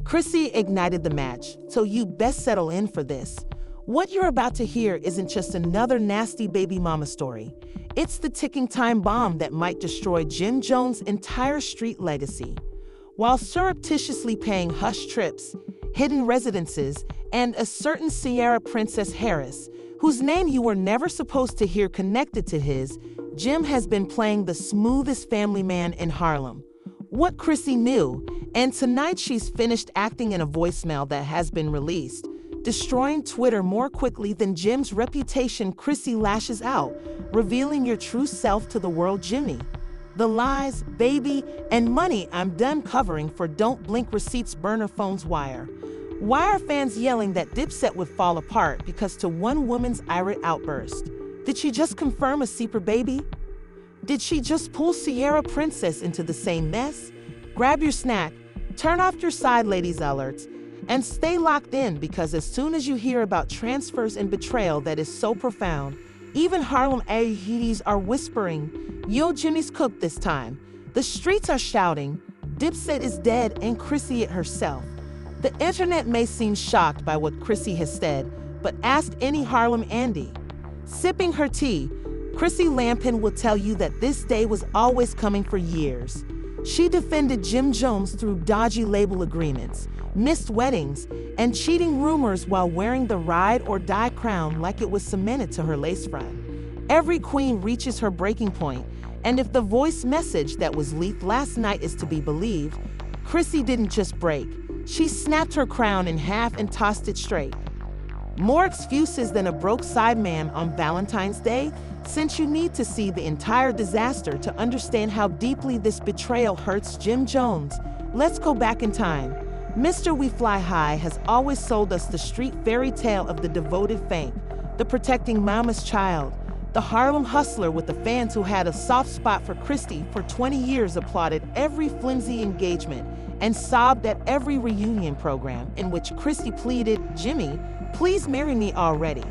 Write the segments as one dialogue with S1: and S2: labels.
S1: Chrissy ignited the match, so you best settle in for this. What you're about to hear isn't just another nasty baby mama story. It's the ticking time bomb that might destroy Jim Jones' entire street legacy. While surreptitiously paying hush trips, hidden residences, and a certain Ciara Princess Harris, whose name you were never supposed to hear connected to his, Jim has been playing the smoothest family man in Harlem. What Chrissy knew, and tonight she's finished acting in a voicemail that has been released, destroying Twitter more quickly than Jim's reputation. Chrissy lashes out, revealing your true self to the world. Jimmy, the lies, baby, and money I'm done covering for don't blink receipts. Burner phones. Why are fans yelling that Dipset would fall apart because to one woman's irate outburst? Did she just confirm a secret baby? Did she just pull Ciara Princess into the same mess? Grab your snack, turn off your side ladies alerts, and stay locked in, because as soon as you hear about transfers and betrayal that is so profound, even Harlem Ahides are whispering, yo, Jimmy's cooked this time. The streets are shouting, Dipset is dead, and Chrissy it herself. The internet may seem shocked by what Chrissy has said, but ask any Harlem Andy. Sipping her tea, Chrissy Lampin will tell you that this day was always coming for years. She defended Jim Jones through dodgy label agreements, missed weddings, and cheating rumors while wearing the ride or die crown like it was cemented to her lace front. Every queen reaches her breaking point, and if the voice message that was leaked last night is to be believed, Chrissy didn't just break. She snapped her crown in half and tossed it straight. More excuses than a broke sideman on Valentine's Day, since you need to see the entire disaster to understand how deeply this betrayal hurts Jim Jones. Let's go back in time. Mr. We Fly High has always sold us the street fairy tale of the devoted Fank, the protecting mama's child, the Harlem hustler with the fans who had a soft spot for Chrissy for 20 years, applauded every flimsy engagement, and sobbed at every reunion program in which Chrissy pleaded, Jimmy, please marry me already.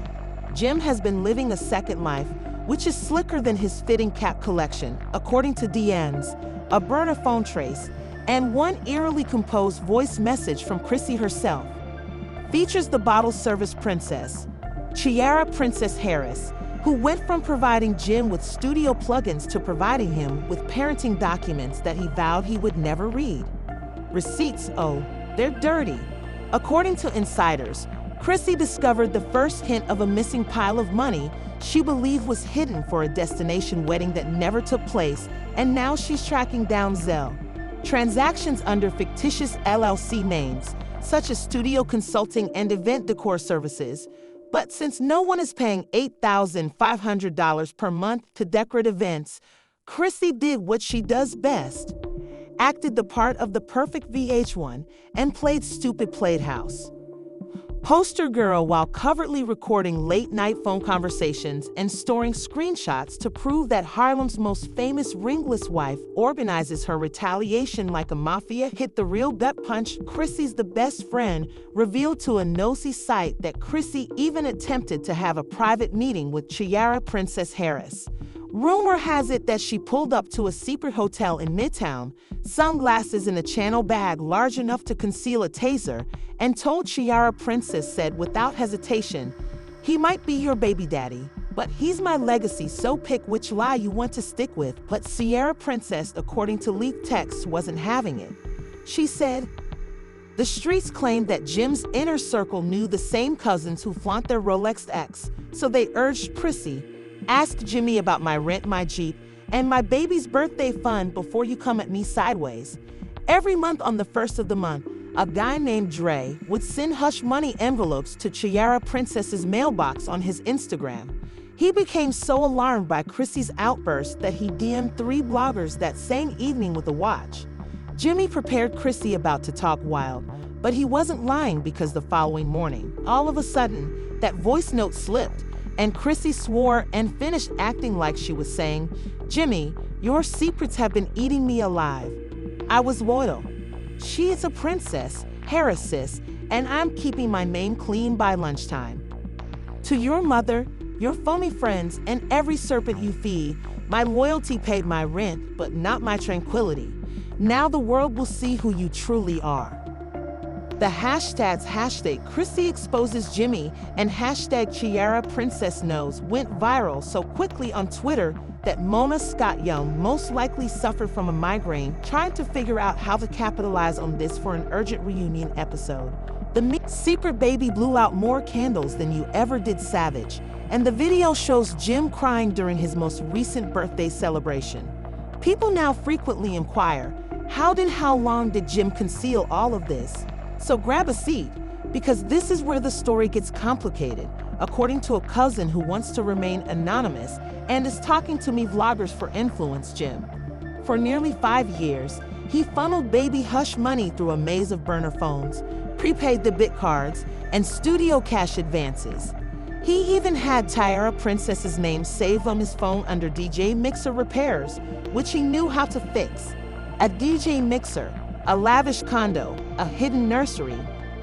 S1: Jim has been living a second life, which is slicker than his fitting cap collection, according to DNs, a burner phone trace, and one eerily composed voice message from Chrissy herself. Features the bottle service princess, Ciara Princess Harris, who went from providing Jim with studio plugins to providing him with parenting documents that he vowed he would never read. Receipts, oh, they're dirty. According to insiders, Chrissy discovered the first hint of a missing pile of money she believed was hidden for a destination wedding that never took place, and now she's tracking down Zelle. Transactions under fictitious LLC names, such as studio consulting and event decor services. But since no one is paying $8,500 per month to decorate events, Chrissy did what she does best. Acted the part of the perfect VH1 and played stupid playhouse. Poster girl while covertly recording late-night phone conversations and storing screenshots to prove that Harlem's most famous ringless wife organizes her retaliation like a mafia. Hit the real gut punch. Chrissy's the best friend revealed to a nosy site that Chrissy even attempted to have a private meeting with Ciara Princess Harris. Rumor has it that she pulled up to a secret hotel in Midtown, sunglasses in a Channel bag large enough to conceal a taser, and told Ciara Princess said without hesitation, he might be your baby daddy, but he's my legacy, so pick which lie you want to stick with. But Ciara Princess, according to leaked texts, wasn't having it. She said, the streets claimed that Jim's inner circle knew the same cousins who flaunt their Rolex X, so they urged Chrissy, ask Jimmy about my rent, my Jeep, and my baby's birthday fund before you come at me sideways. Every month on the first of the month, a guy named Dre would send hush money envelopes to Ciara Princess's mailbox on his Instagram. He became so alarmed by Chrissy's outburst that he DM'd 3 bloggers that same evening with a watch. Jimmy prepared Chrissy about to talk wild, but he wasn't lying, because the following morning, all of a sudden, that voice note slipped, and Chrissy swore and finished acting like she was saying, Jimmy, your secrets have been eating me alive. I was loyal. She is a princess, Harris sis, and I'm keeping my name clean by lunchtime. To your mother, your phony friends, and every serpent you feed, my loyalty paid my rent, but not my tranquility. Now the world will see who you truly are. The hashtags #Chrissy exposes Jimmy and #Ciara Princess Knows went viral so quickly on Twitter that Mona Scott Young most likely suffered from a migraine trying to figure out how to capitalize on this for an urgent reunion episode. The secret baby blew out more candles than you ever did, Savage, and the video shows Jim crying during his most recent birthday celebration. People now frequently inquire, how long did Jim conceal all of this? So grab a seat, because this is where the story gets complicated, according to a cousin who wants to remain anonymous and is talking to me vloggers for influence. Jim, for nearly 5 years, he funneled baby hush money through a maze of burner phones, prepaid debit cards, and studio cash advances. He even had Ciara Princess's name saved on his phone under DJ Mixer repairs, which he knew how to fix. A DJ Mixer, a lavish condo, a hidden nursery,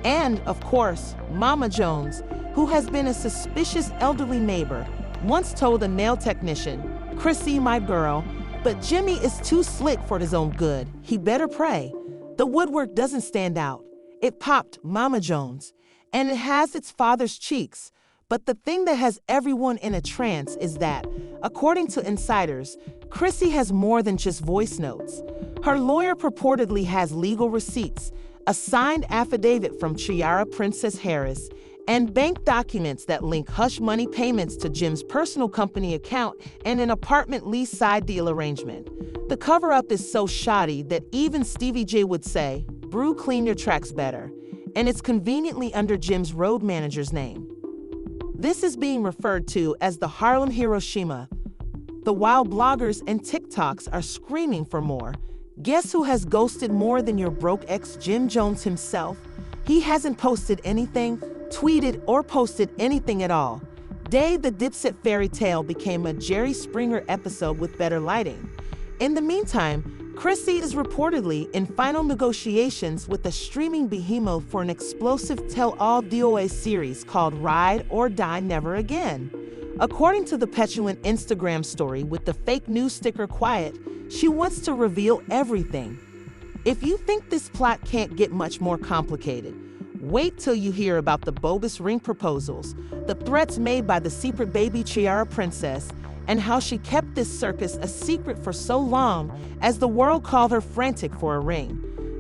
S1: and, of course, Mama Jones, who has been a suspicious elderly neighbor, once told a nail technician, "Chrissy, my girl, but Jimmy is too slick for his own good. He better pray." The woodwork doesn't stand out. It popped Mama Jones, and it has its father's cheeks. But the thing that has everyone in a trance is that, according to insiders, Chrissy has more than just voice notes. Her lawyer purportedly has legal receipts, a signed affidavit from Ciara Princess Harris, and bank documents that link hush money payments to Jim's personal company account and an apartment lease side deal arrangement. The cover-up is so shoddy that even Stevie J would say, "Brew, clean your tracks better," and it's conveniently under Jim's road manager's name. This is being referred to as the Harlem Hiroshima. The while bloggers and TikToks are screaming for more, guess who has ghosted more than your broke ex, Jim Jones himself? He hasn't posted anything, tweeted, or posted anything at all. The Dipset fairy tale became a Jerry Springer episode with better lighting. In the meantime, Chrissy is reportedly in final negotiations with a streaming behemoth for an explosive tell-all DOA series called Ride or Die Never Again. According to the petulant Instagram story with the fake news sticker quiet, she wants to reveal everything. If you think this plot can't get much more complicated, wait till you hear about the bogus ring proposals, the threats made by the secret baby Ciara Princess, and how she kept this circus a secret for so long as the world called her frantic for a ring.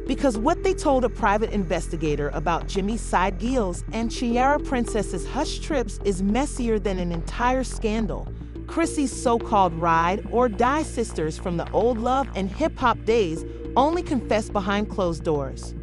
S1: Because what they told a private investigator about Jimmy's side deals and Ciara Princess's hush trips is messier than an entire scandal. Chrissy's so-called ride or die sisters from the old love and hip-hop days only confess behind closed doors.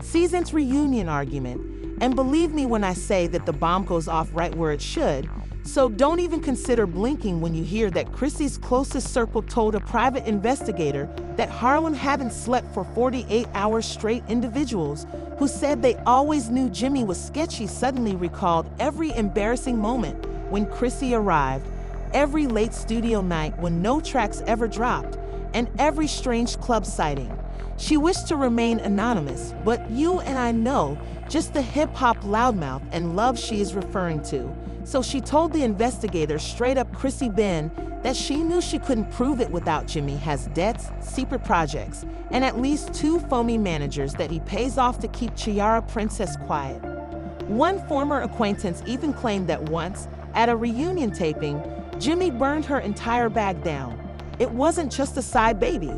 S1: Season's reunion argument, and believe me when I say that the bomb goes off right where it should, so don't even consider blinking when you hear that Chrissy's closest circle told a private investigator that Harlem hadn't slept for 48 hours straight. Individuals who said they always knew Jimmy was sketchy suddenly recalled every embarrassing moment when Chrissy arrived, every late studio night when no tracks ever dropped, and every strange club sighting. She wished to remain anonymous, but you and I know just the hip-hop loudmouth and love she is referring to. So she told the investigator straight up, Chrissy Ben, that she knew she couldn't prove it without Jimmy has debts, secret projects, and at least 2 phony managers that he pays off to keep Ciara Princess quiet. One former acquaintance even claimed that once, at a reunion taping, Jimmy burned her entire bag down. It wasn't just a side baby.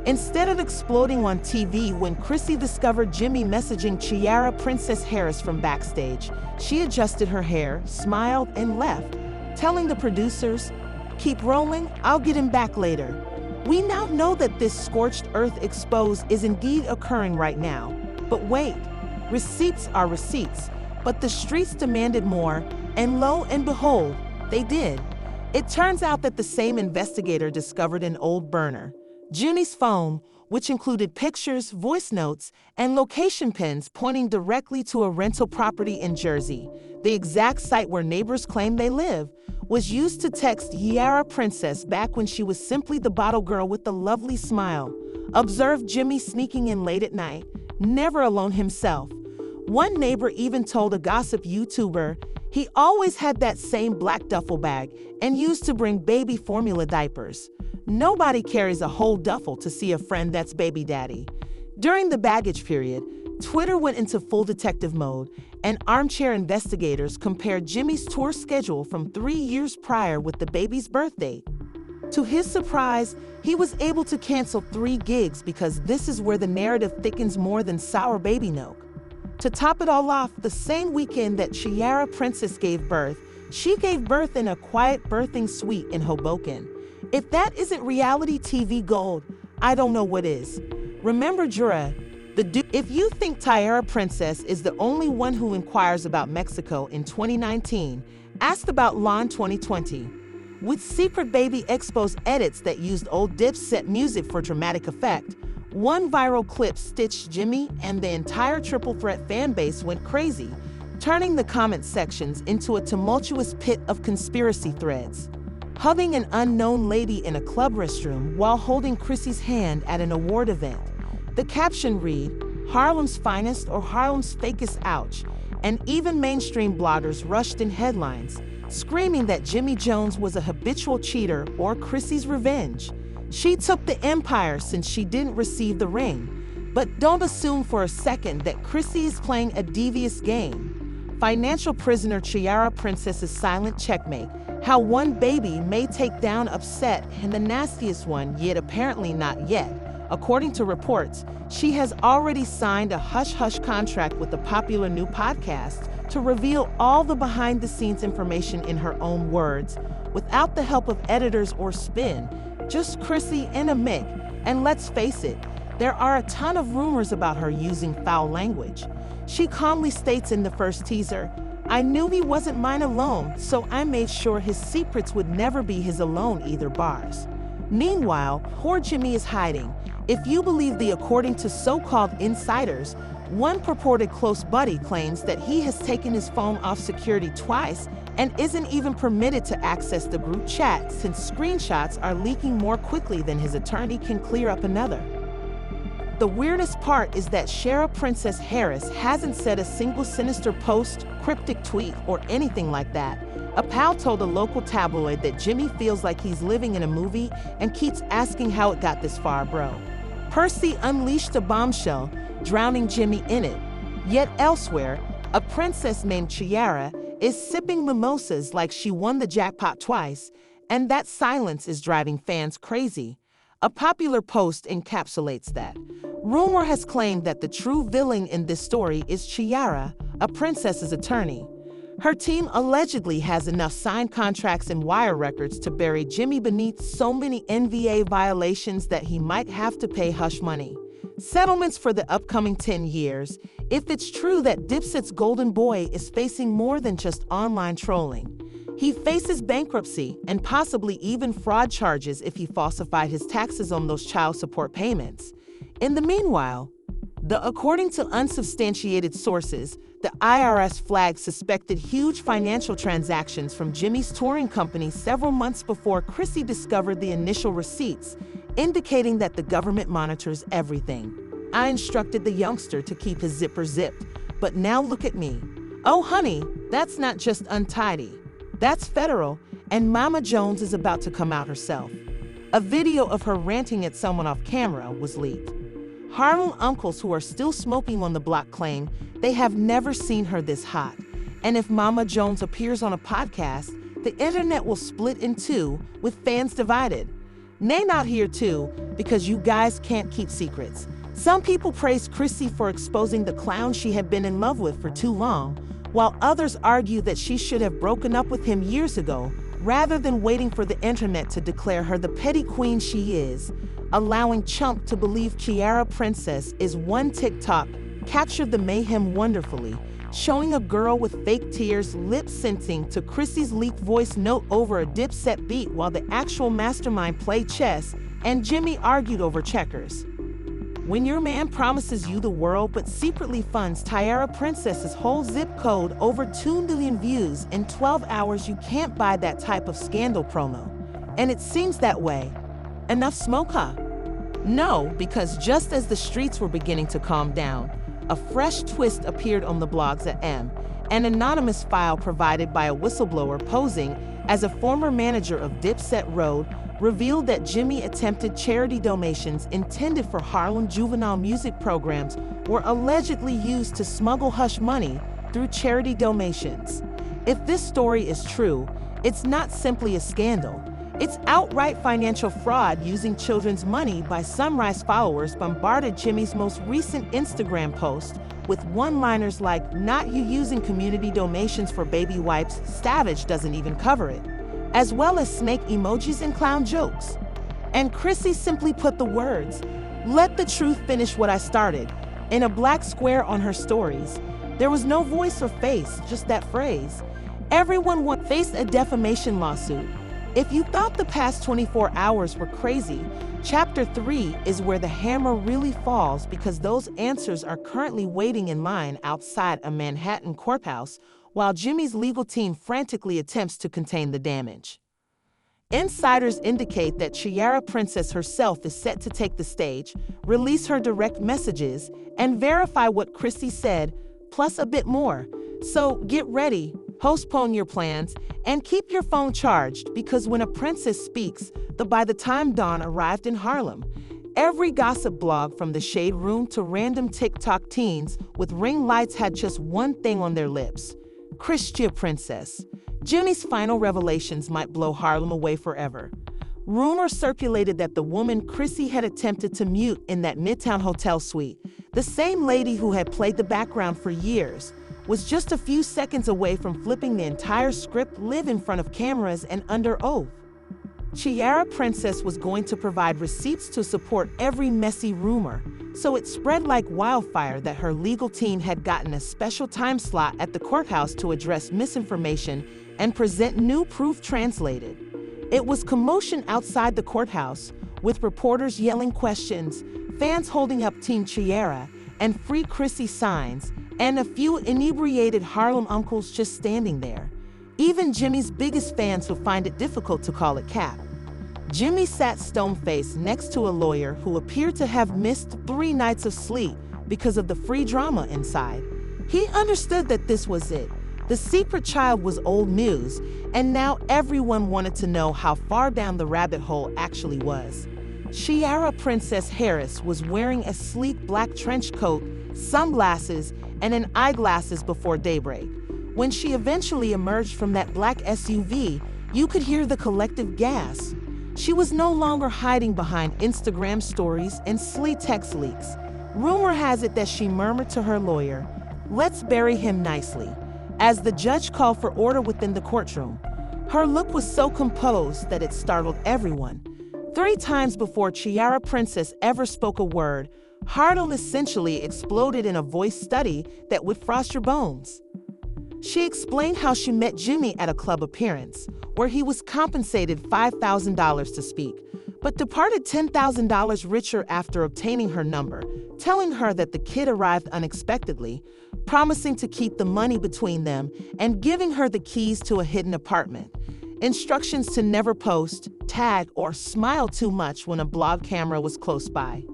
S1: Instead of exploding on TV when Chrissy discovered Jimmy messaging Ciara Princess Harris from backstage, she adjusted her hair, smiled, and left, telling the producers, "Keep rolling, I'll get him back later." We now know that this scorched earth expose is indeed occurring right now. But wait, receipts are receipts, but the streets demanded more, and lo and behold, they did. It turns out that the same investigator discovered an old burner, Jimmy's phone, which included pictures, voice notes, and location pins pointing directly to a rental property in Jersey, the exact site where neighbors claim they live, was used to text Ciara Princess back when she was simply the bottle girl with the lovely smile. Observed Jimmy sneaking in late at night, never alone himself. One neighbor even told a gossip YouTuber he always had that same black duffel bag and used to bring baby formula diapers. Nobody carries a whole duffel to see a friend that's baby daddy. During the baggage period, Twitter went into full detective mode, and armchair investigators compared Jimmy's tour schedule from 3 years prior with the baby's birth date. To his surprise, he was able to cancel 3 gigs because this is where the narrative thickens more than sour baby milk. To top it all off, the same weekend that Ciara Princess gave birth, she gave birth in a quiet birthing suite in Hoboken. If that isn't reality TV gold, I don't know what is. Remember Jura, if you think Ciara Princess is the only one who inquires about Mexico in 2019, asked about Lawn 2020. With Secret Baby exposed edits that used old Dipset music for dramatic effect, one viral clip stitched Jimmy and the entire Triple Threat fanbase went crazy, turning the comment sections into a tumultuous pit of conspiracy threads. Hugging an unknown lady in a club restroom while holding Chrissy's hand at an award event. The caption read, "Harlem's finest or Harlem's fakest ouch," and even mainstream bloggers rushed in headlines, screaming that Jimmy Jones was a habitual cheater or Chrissy's revenge. She took the empire since she didn't receive the ring. But don't assume for a second that Chrissy is playing a devious game. Financial prisoner Ciara Princess's silent checkmate, how one baby may take down Upset and the nastiest one, yet apparently not yet. According to reports, she has already signed a hush-hush contract with a popular new podcast to reveal all the behind-the-scenes information in her own words, without the help of editors or spin, just Chrissy and a mic. And let's face it, there are a ton of rumors about her using foul language. She calmly states in the first teaser, "I knew he wasn't mine alone, so I made sure his secrets would never be his alone either bars." Meanwhile, poor Jimmy is hiding. If you believe the according to so-called insiders, one purported close buddy claims that he has taken his phone off security twice and isn't even permitted to access the group chat since screenshots are leaking more quickly than his attorney can clear up another. The weirdest part is that Ciara Princess Harris hasn't said a single sinister post, cryptic tweet, or anything like that. A pal told a local tabloid that Jimmy feels like he's living in a movie and keeps asking how it got this far, bro. Percy unleashed a bombshell, drowning Jimmy in it. Yet elsewhere, a princess named Ciara is sipping mimosas like she won the jackpot twice, and that silence is driving fans crazy. A popular post encapsulates that. Rumor has claimed that the true villain in this story is Ciara, a princess's attorney. Her team allegedly has enough signed contracts and wire records to bury Jimmy beneath so many NVA violations that he might have to pay hush money. Settlements for the upcoming 10 years, if it's true that Dipset's golden boy is facing more than just online trolling. He faces bankruptcy and possibly even fraud charges if he falsified his taxes on those child support payments. In the meanwhile, according to unsubstantiated sources, the IRS flagged suspected huge financial transactions from Jimmy's touring company several months before Chrissy discovered the initial receipts, indicating that the government monitors everything. I instructed the youngster to keep his zipper zipped, but now look at me. Oh honey, that's not just untidy. That's federal, and Mama Jones is about to come out herself. A video of her ranting at someone off camera was leaked. Harlem uncles who are still smoking on the block claim they have never seen her this hot. And if Mama Jones appears on a podcast, the internet will split in two, with fans divided. Nay not here too, because you guys can't keep secrets. Some people praise Chrissy for exposing the clown she had been in love with for too long, while others argue that she should have broken up with him years ago, rather than waiting for the internet to declare her the petty queen she is, allowing Chump to believe Ciara Princess is one TikTok captured the mayhem wonderfully, showing a girl with fake tears lip-syncing to Chrissy's leaked voice note over a Dipset beat while the actual mastermind played chess and Jimmy argued over checkers. When your man promises you the world but secretly funds Ciara Princess's whole zip code over 2 million views in 12 hours, you can't buy that type of scandal promo. And it seems that way. Enough smoke, huh? No, because just as the streets were beginning to calm down, a fresh twist appeared on the blogs at M, an anonymous file provided by a whistleblower posing as a former manager of Dipset Road, revealed that Jimmy attempted charity donations intended for Harlem juvenile music programs were allegedly used to smuggle hush money through charity donations. If this story is true, it's not simply a scandal. It's outright financial fraud using children's money by Sunrise followers bombarded Jimmy's most recent Instagram post with one-liners like, "Not you using community donations for baby wipes, Savage doesn't even cover it," as well as snake emojis and clown jokes. And Chrissy simply put the words, "Let the truth finish what I started," in a black square on her stories. There was no voice or face, just that phrase. Everyone would face a defamation lawsuit. If you thought the past 24 hours were crazy, Chapter 3 is where the hammer really falls, because those answers are currently waiting in line outside a Manhattan courthouse while Jimmy's legal team frantically attempts to contain the damage. Insiders indicate that Ciara Princess herself is set to take the stage, release her direct messages, and verify what Chrissy said, plus a bit more. So get ready, postpone your plans, and keep your phone charged, because when a princess speaks, by the time dawn arrived in Harlem, every gossip blog from the Shade Room to random TikTok teens with ring lights had just one thing on their lips: Chrissy Princess. Jimmy's final revelations might blow Harlem away forever. Rumors circulated that the woman Chrissy had attempted to mute in that Midtown hotel suite, the same lady who had played the background for years, was just a few seconds away from flipping the entire script live in front of cameras and under oath. Ciara Princess was going to provide receipts to support every messy rumor, so it spread like wildfire that her legal team had gotten a special time slot at the courthouse to address misinformation and present new proof translated. It was commotion outside the courthouse, with reporters yelling questions, fans holding up Team Ciara and Free Chrissy signs, and a few inebriated Harlem uncles just standing there. Even Jimmy's biggest fans would find it difficult to call it cap. Jimmy sat stone-faced next to a lawyer who appeared to have missed 3 nights of sleep because of the free drama inside. He understood that this was it. The secret child was old news, and now everyone wanted to know how far down the rabbit hole actually was. Ciara Princess Harris was wearing a sleek black trench coat, sunglasses, and an eyeglasses before daybreak. When she eventually emerged from that black SUV, you could hear the collective gasp. She was no longer hiding behind Instagram stories and sleek text leaks. Rumor has it that she murmured to her lawyer, "Let's bury him nicely," as the judge called for order within the courtroom. Her look was so composed that it startled everyone. 3 times before Ciara Princess ever spoke a word, Hartle essentially exploded in a voice study that would frost your bones. She explained how she met Jimmy at a club appearance, where he was compensated $5,000 to speak, but departed $10,000 richer after obtaining her number, telling her that the kid arrived unexpectedly, promising to keep the money between them, and giving her the keys to a hidden apartment. Instructions to never post, tag, or smile too much when a blog camera was close by.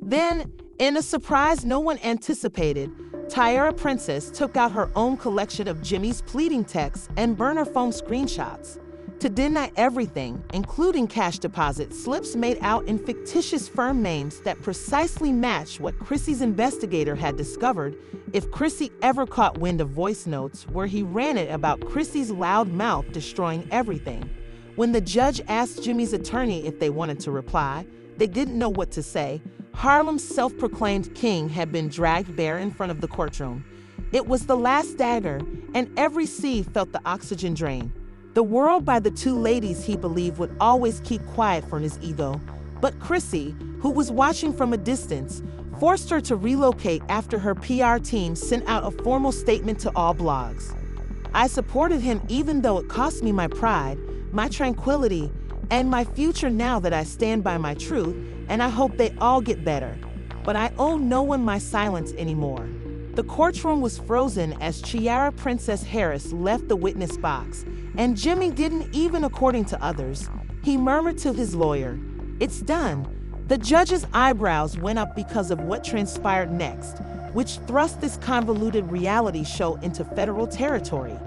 S1: Then, in a surprise no one anticipated, Ciara Princess took out her own collection of Jimmy's pleading texts and burner phone screenshots to deny everything, including cash deposit slips made out in fictitious firm names that precisely matched what Chrissy's investigator had discovered if Chrissy ever caught wind of voice notes where he ranted about Chrissy's loud mouth destroying everything. When the judge asked Jimmy's attorney if they wanted to reply, they didn't know what to say. Harlem's self-proclaimed king had been dragged bare in front of the courtroom. It was the last dagger, and every sea felt the oxygen drain. The world by the 2 ladies he believed would always keep quiet for his ego. But Chrissy, who was watching from a distance, forced her to relocate after her PR team sent out a formal statement to all blogs. "I supported him even though it cost me my pride, my tranquility, and my future now that I stand by my truth, and I hope they all get better. But I owe no one my silence anymore." The courtroom was frozen as Ciara Princess Harris left the witness box, and Jimmy didn't even, according to others. He murmured to his lawyer, "It's done." The judge's eyebrows went up because of what transpired next, which thrust this convoluted reality show into federal territory.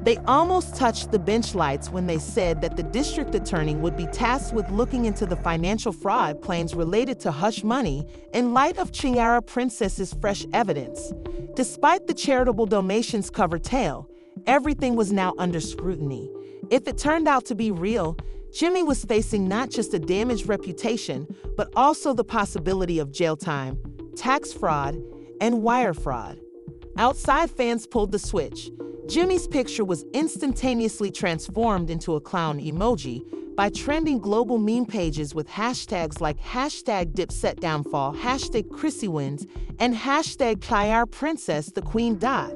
S1: They almost touched the bench lights when they said that the district attorney would be tasked with looking into the financial fraud claims related to hush money in light of Ciara Princess's fresh evidence. Despite the charitable donations cover tale, everything was now under scrutiny. If it turned out to be real, Jimmy was facing not just a damaged reputation, but also the possibility of jail time, tax fraud, and wire fraud. Outside fans pulled the switch. Jimmy's picture was instantaneously transformed into a clown emoji by trending global meme pages with hashtags like hashtag Dipset downfall, hashtag Chrissy wins, and hashtag Ciara Princess the Queen Dot.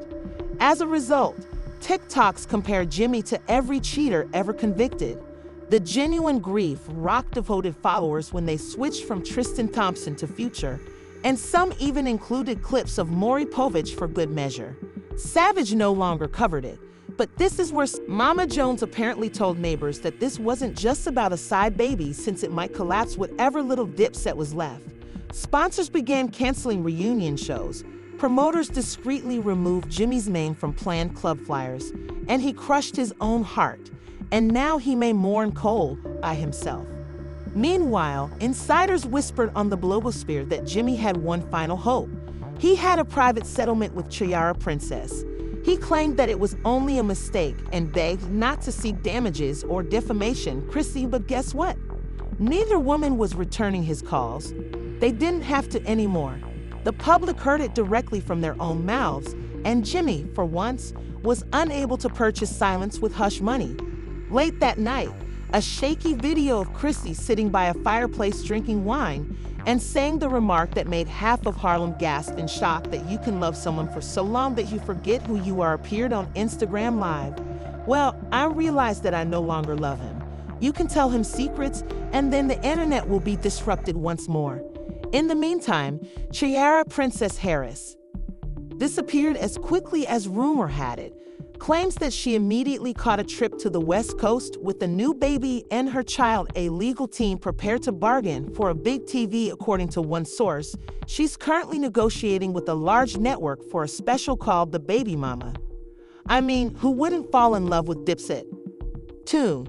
S1: As a result, TikToks compared Jimmy to every cheater ever convicted. The genuine grief rocked devoted followers when they switched from Tristan Thompson to Future, and some even included clips of Maury Povich for good measure. Savage no longer covered it, but this is where Mama Jones apparently told neighbors that this wasn't just about a side baby since it might collapse whatever little Dipset was left. Sponsors began canceling reunion shows. Promoters discreetly removed Jimmy's name from planned club flyers, and he crushed his own heart. And now he may mourn cold by himself. Meanwhile, insiders whispered on the blogosphere that Jimmy had one final hope. He had a private settlement with Ciara Princess. He claimed that it was only a mistake and begged not to seek damages or defamation, Chrissy, but guess what? Neither woman was returning his calls. They didn't have to anymore. The public heard it directly from their own mouths, and Jimmy, for once, was unable to purchase silence with hush money. Late that night, a shaky video of Chrissy sitting by a fireplace drinking wine and saying the remark that made half of Harlem gasp in shock that you can love someone for so long that you forget who you are appeared on Instagram Live. Well, I realized that I no longer love him. You can tell him secrets, and then the internet will be disrupted once more. In the meantime, Ciara Princess Harris disappeared as quickly as rumor had it, claims that she immediately caught a trip to the West Coast with a new baby and her child, a legal team prepared to bargain for a big TV, according to one source. She's currently negotiating with a large network for a special called The Baby Mama. I mean, who wouldn't fall in love with Dipset? 2.